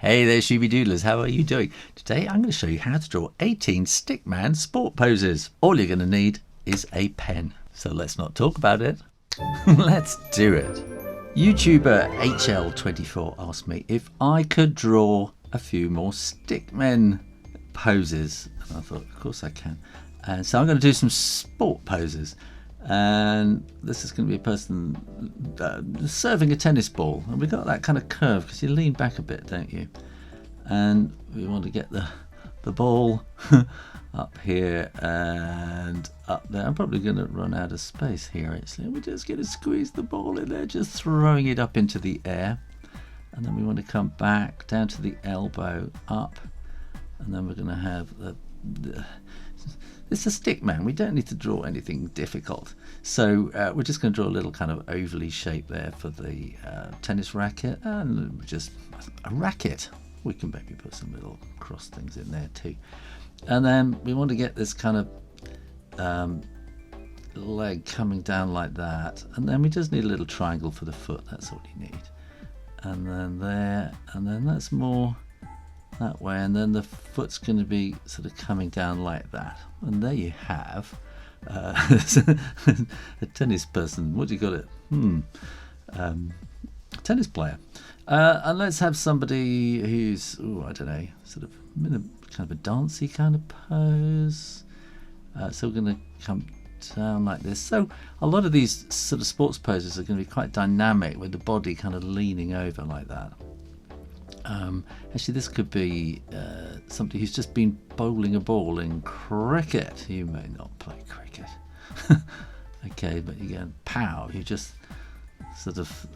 Hey there, Shooby Doodlers, how are you doing? Today I'm going to show you how to draw 18 Stickman sport poses. All you're going to need is a pen. So let's not talk about it. Let's do it. YouTuber HL24 asked me if I could draw a few more Stickmen poses. And I thought, of course I can. And so I'm going to do some sport poses. And this is going to be a person serving a tennis ball, and we've got that kind of curve because you lean back a bit, don't you? And we want to get the ball up here and up there. I'm probably going to run out of space here actually. We're just going to squeeze the ball in there, just throwing it up into the air, and then we want to come back down to the elbow, up, and then we're going to have the it's a Stickman. We don't need to draw anything difficult. So we're just going to draw a little kind of ovally shape there for the tennis racket, and just a racket. We can maybe put some little cross things in there too. And then we want to get this kind of leg coming down like that. And then we just need a little triangle for the foot. That's all you need. And then there, and then that's more that way, and then the foot's going to be sort of coming down like that, and there you have a tennis person. What do you got it? Tennis player. And let's have somebody who's, I don't know, sort of in a kind of a dancey kind of pose. So we're going to come down like this. So a lot of these sort of sports poses are going to be quite dynamic, with the body kind of leaning over like that. Actually, this could be somebody who's just been bowling a ball in cricket. You may not play cricket. Okay, but you go, pow, you just sort of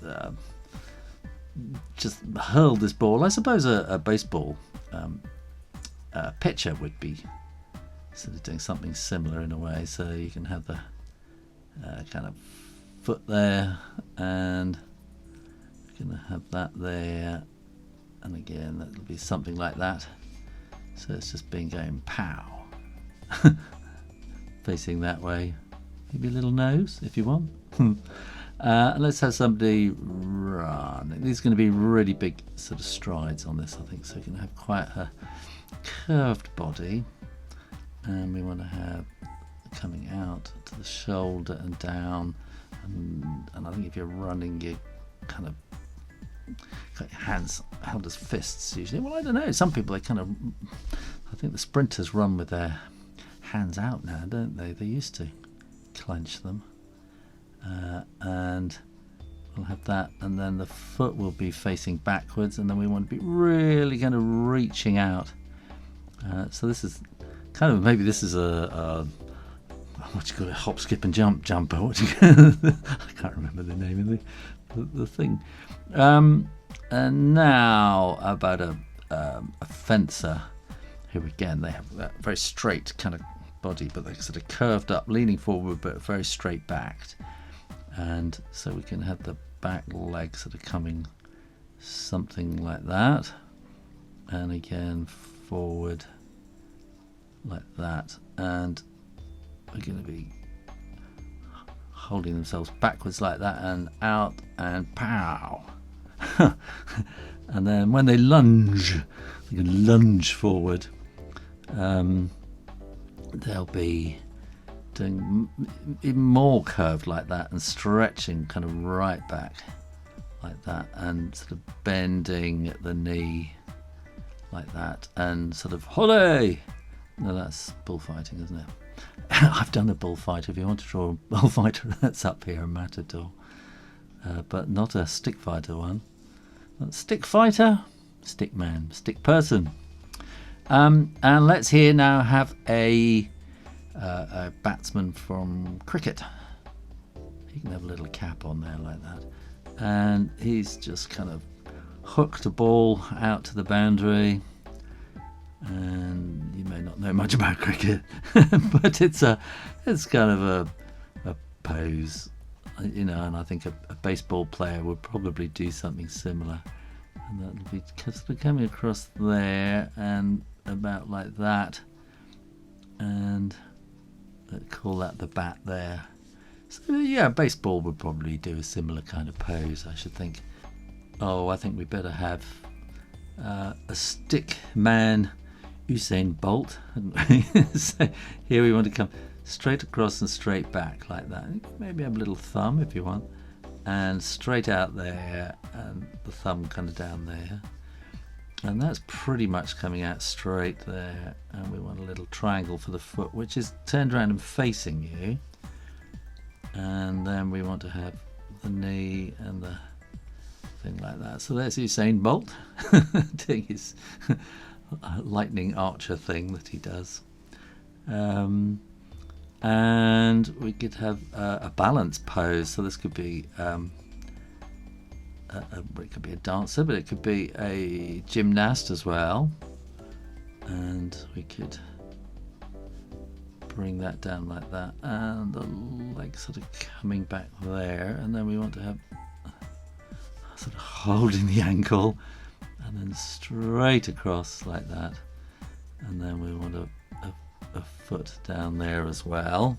just hurled this ball. I suppose a baseball pitcher would be sort of doing something similar in a way. So you can have the kind of foot there, and you're going to have that there. And again, that'll be something like that. So it's just been going pow. Facing that way. Maybe a little nose if you want. Let's have somebody run. These are going to be really big sort of strides on this, I think. So you're going to have quite a curved body. And we want to have coming out to the shoulder and down. And I think if you're running, you kind of got your hands held as fists usually. Well, I don't know. Some people, they kind of, I think the sprinters run with their hands out now, don't they? They used to clench them. And we'll have that, and then the foot will be facing backwards, and then we want to be really kind of reaching out. So this is kind of, maybe this is a what do you call it, hop, skip and jump jumper. What do you I can't remember the name of the thing. And now about a fencer, who again, they have that very straight kind of body, but they're sort of curved up, leaning forward, but very straight backed. And so we can have the back leg sort of coming something like that, and again forward like that, and we're going to be holding themselves backwards like that, and out, and pow. And then when they lunge, they can lunge forward. They'll be doing even more curved like that, and stretching kind of right back like that, and sort of bending at the knee like that, and sort of hooray. No, that's bullfighting, isn't it? I've done a bullfight. If you want to draw a bullfighter, that's up here, a matador, but not a stick fighter one. Stick fighter, stick man, stick person. And let's here now have a batsman from cricket. He can have a little cap on there like that, and he's just kind of hooked a ball out to the boundary. And you may not know much about cricket, but it's kind of a pose, you know, and I think a baseball player would probably do something similar, and that'll be sort of coming across there and about like that, and call that the bat there. So yeah, baseball would probably do a similar kind of pose, I should think. Oh, I think we better have a Stickman Usain Bolt. So here we want to come straight across and straight back like that. Maybe have a little thumb if you want, and straight out there, and the thumb kind of down there. And that's pretty much coming out straight there. And we want a little triangle for the foot, which is turned around and facing you. And then we want to have the knee and the thing like that. So there's Usain Bolt doing his lightning archer thing that he does. And we could have a balance pose. So this could be it could be a dancer, but it could be a gymnast as well. And we could bring that down like that, and the leg sort of coming back there, and then we want to have sort of holding the ankle, and then straight across like that, and then we want a foot down there as well.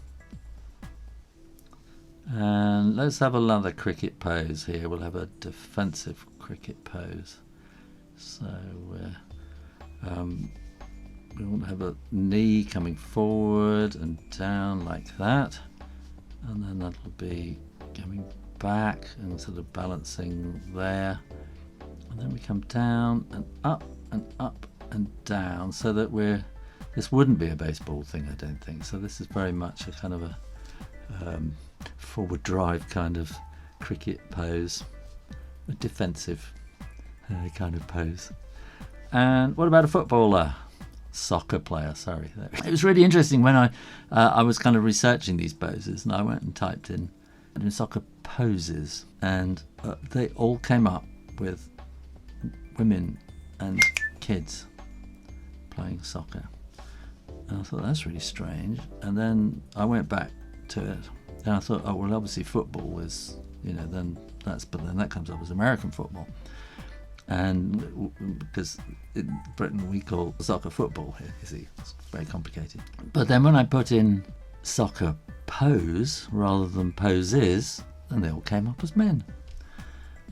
And let's have another cricket pose here. We'll have a defensive cricket pose. So we want to have a knee coming forward and down like that, and then that'll be coming back and sort of balancing there, and then we come down and up and down, so that this wouldn't be a baseball thing, I don't think. So this is very much a kind of a forward drive kind of cricket pose, a defensive kind of pose. And what about a footballer? Soccer player, sorry. It was really interesting when I was kind of researching these poses, and I went and typed in soccer poses, and they all came up with women and kids playing soccer. And I thought, that's really strange. And then I went back to it, and I thought, oh well, obviously football is, then that comes up as American football. And because in Britain we call soccer football here, you see, it's very complicated. But then when I put in soccer pose rather than poses, then they all came up as men.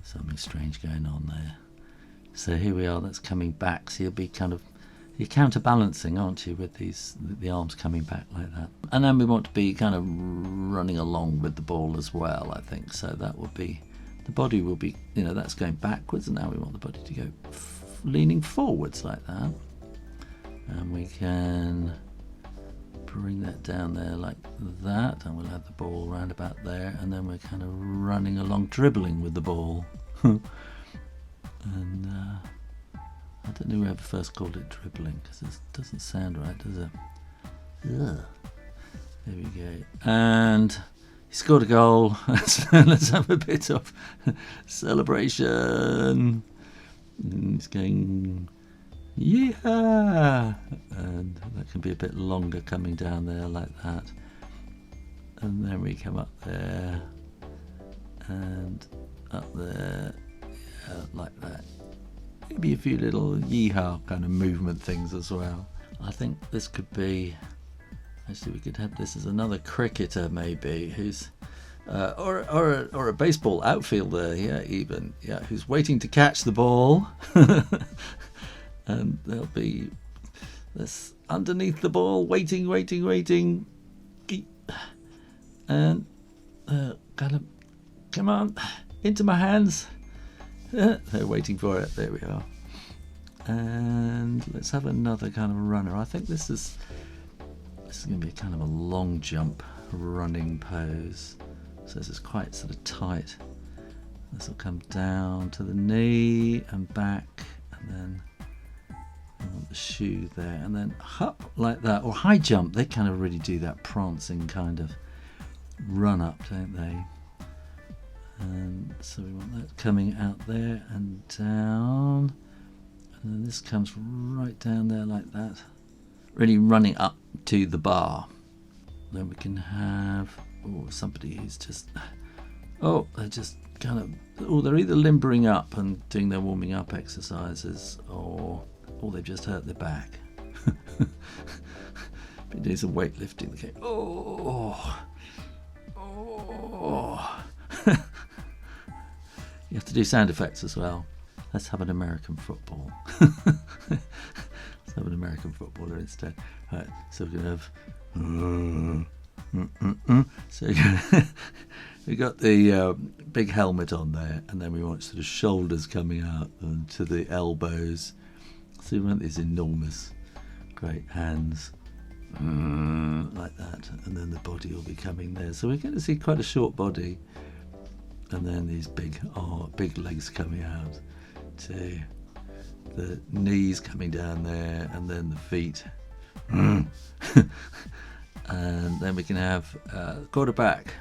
Something strange going on there. So here we are, that's coming back. So you're counterbalancing, aren't you, with the arms coming back like that. And then we want to be kind of running along with the ball as well, I think. So that would be, the body will be, that's going backwards, and now we want the body to go leaning forwards like that. And we can bring that down there like that, and we'll have the ball round about there, and then we're kind of running along, dribbling with the ball. And I don't know whoever first called it dribbling, because it doesn't sound right, does it? Ugh. There we go. And he scored a goal. Let's have a bit of celebration. And he's going, yeah! And that can be a bit longer coming down there like that. And then we come up there and up there, yeah, like that. Maybe a few little yeehaw kind of movement things as well. I think this could be, actually we could have this as another cricketer maybe, who's or a baseball outfielder, who's waiting to catch the ball. And there'll be this underneath the ball, waiting, and kind of, come on, into my hands. They're waiting for it. There we are. And let's have another kind of runner. I think this is going to be kind of a long jump running pose. So this is quite sort of tight. This will come down to the knee and back, and then I want the shoe there, and then hop like that. Or high jump, they kind of really do that prancing kind of run up, don't they? And so we want that coming out there and down, and then this comes right down there like that, really running up to the bar. Then we can have somebody who's just they're just kind of they're either limbering up and doing their warming up exercises, or they've just hurt their back. Been doing some weightlifting. Okay. You have to do sound effects as well. Let's have an American football. Let's have an American footballer instead. Right, so we're going to have... So we got the big helmet on there, and then we want sort of shoulders coming out and to the elbows. So we want these enormous, great hands like that, and then the body will be coming there. So we're going to see quite a short body, and then these big legs coming out to the knees coming down there, and then the feet. And then we can have quarterback,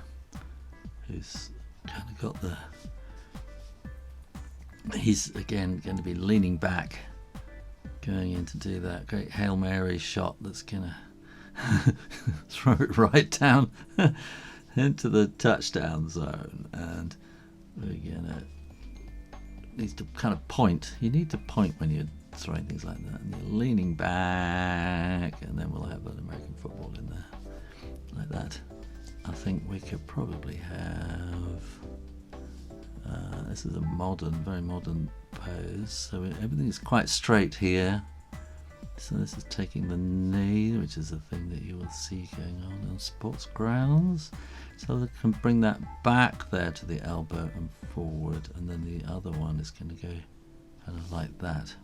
who's kind of got the... He's again going to be leaning back, going in to do that great Hail Mary shot that's going to throw it right down into the touchdown zone. And we're going to need to kind of point. You need to point when you're throwing things like that, and you're leaning back, and then we'll have an American football in there like that. I think we could probably have this is a very modern pose, so everything is quite straight here. So this is taking the knee, which is a thing that you will see going on sports grounds. So they can bring that back there to the elbow and forward, and then the other one is going to go kind of like that.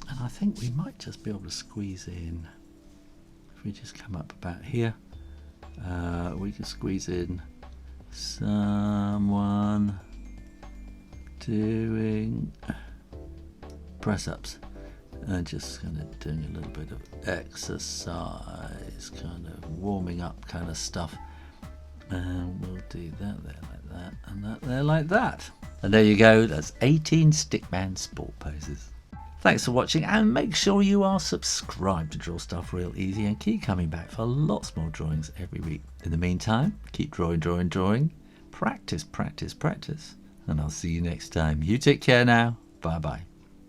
And I think we might just be able to squeeze in, if we just come up about here, we can squeeze in someone doing press-ups and just kind of doing a little bit of exercise, kind of warming up kind of stuff. And we'll do that there like that, and that there like that. And there you go, that's 18 Stickman sport poses. Thanks for watching, and make sure you are subscribed to Draw Stuff Real Easy, and keep coming back for lots more drawings every week. In the meantime, keep drawing. Practice, and I'll see you next time. You take care now. Bye bye.